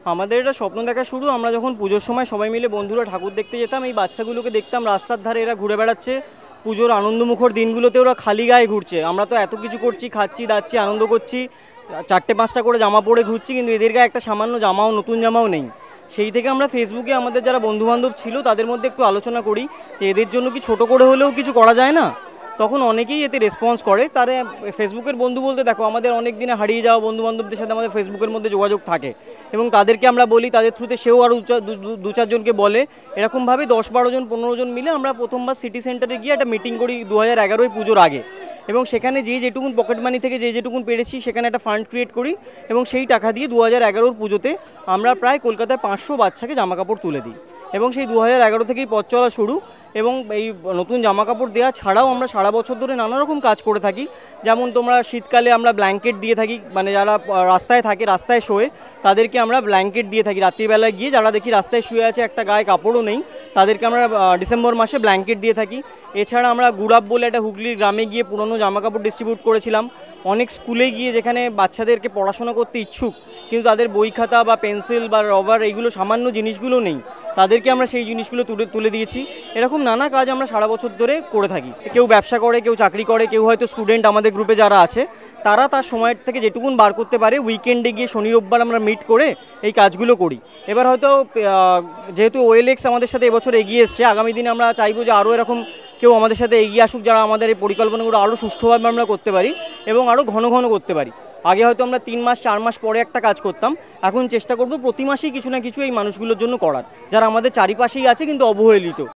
আমাদের এটা স্বপ্ন দেখা শুরু। আমরা যখন পুজোর সময় সবাই মিলে বন্ধুরা ঠাকুর দেখতে যেতাম, এই বাচ্চাগুলোকে দেখতাম রাস্তার ধারে এরা ঘুরে বেড়াচ্ছে, পুজোর আনন্দমুখর দিনগুলোতে ওরা খালি গায়ে ঘুরছে। আমরা তো এত কিছু করছি, খাচ্ছি দাচ্ছি আনন্দ করছি, 4টে 5টা করে জামা পরে ঘুরছি, কিন্তু এদের গায়ে একটা সামান্য জামাও, নতুন জামাও নেই। সেই থেকে আমরা ফেসবুকে আমাদের যারা বন্ধুবান্ধব ছিল তাদের মধ্যে একটু আলোচনা করি যে এদের জন্য কি ছোট করে হলেও কিছু করা যায় না। তখন অনেকেই এতে রেসপন্স করে। তারা ফেসবুকের বন্ধু বলতে দেখো, আমাদের অনেক দিনে হারিয়ে যাওয়া বন্ধুবান্ধবদের সাথে আমাদের ফেসবুকের মধ্যে যোগাযোগ থাকে, এবং তাদেরকে আমরা বলি, তাদের থ্রুতে সেও আরও 2-4জনকে বলে। এরকমভাবে 10-12-15 জন মিলে আমরা প্রথমবার সিটি সেন্টারে গিয়ে একটা মিটিং করি 2011 পুজোর আগে, এবং সেখানে যে যেটুকুন পকেট মানি থেকে যে যেটুকুন পেরেছি সেখানে একটা ফান্ড ক্রিয়েট করি, এবং সেই টাকা দিয়ে 2011 পুজোতে আমরা প্রায় কলকাতায় 500 বাচ্চাকে জামাকাপড় তুলে দিই। এবং সেই 2011 থেকেই পথ চলা শুরু। এবং এই নতুন জামাকাপড় দেওয়া ছাড়াও আমরা সারা বছর ধরে নানা রকম কাজ করে থাকি। যেমন তোমরা শীতকালে আমরা ব্ল্যাঙ্কেট দিয়ে থাকি, মানে যারা রাস্তায় থাকে, রাস্তায় শোয়ে, তাদেরকে আমরা ব্ল্যাঙ্কেট দিয়ে থাকি। রাত্রিবেলায় গিয়ে যারা দেখি রাস্তায় শুয়ে আছে, একটা গায়ে কাপড়ও নেই, তাদেরকে আমরা ডিসেম্বর মাসে ব্ল্যাঙ্কেট দিয়ে থাকি। এছাড়া আমরা গুড়াব বলে একটা হুগলির গ্রামে গিয়ে পুরনো জামাকাপড় ডিস্ট্রিবিউট করেছিলাম। অনেক স্কুলে গিয়ে যেখানে বাচ্চাদেরকে পড়াশোনা করতে ইচ্ছুক কিন্তু তাদের বই খাতা বা পেন্সিল বা রবার এইগুলো সামান্য জিনিসগুলো নেই, তাদেরকে আমরা সেই জিনিসগুলো তুলে দিয়েছি। এরকম নানা কাজ আমরা সারা বছর ধরে করে থাকি। কেউ ব্যবসা করে, কেউ চাকরি করে, কেউ হয়তো স্টুডেন্ট আমাদের গ্রুপে যারা আছে, তারা তার সময়ের থেকে যেটুকুন বার করতে পারে উইকেন্ডে গিয়ে শনি রোববার আমরা মিট করে এই কাজগুলো করি। এবার হয়তো যেহেতু ওএলএক্স আমাদের সাথে এবছর এগিয়ে এসছে, আগামী দিনে আমরা চাইবো যে আরও এরকম কেউ আমাদের সাথে এগিয়ে আসুক, যারা আমাদের এই পরিকল্পনাগুলো আরও সুষ্ঠুভাবে আমরা করতে পারি এবং আরও ঘন ঘন করতে পারি। আগে হয়তো আমরা 3 মাস 4 মাস পরে একটা কাজ করতাম, এখন চেষ্টা করব প্রতি মাসেই কিছু না কিছু এই মানুষগুলোর জন্য করার, যারা আমাদের চারিপাশেই আছে কিন্তু অবহেলিত।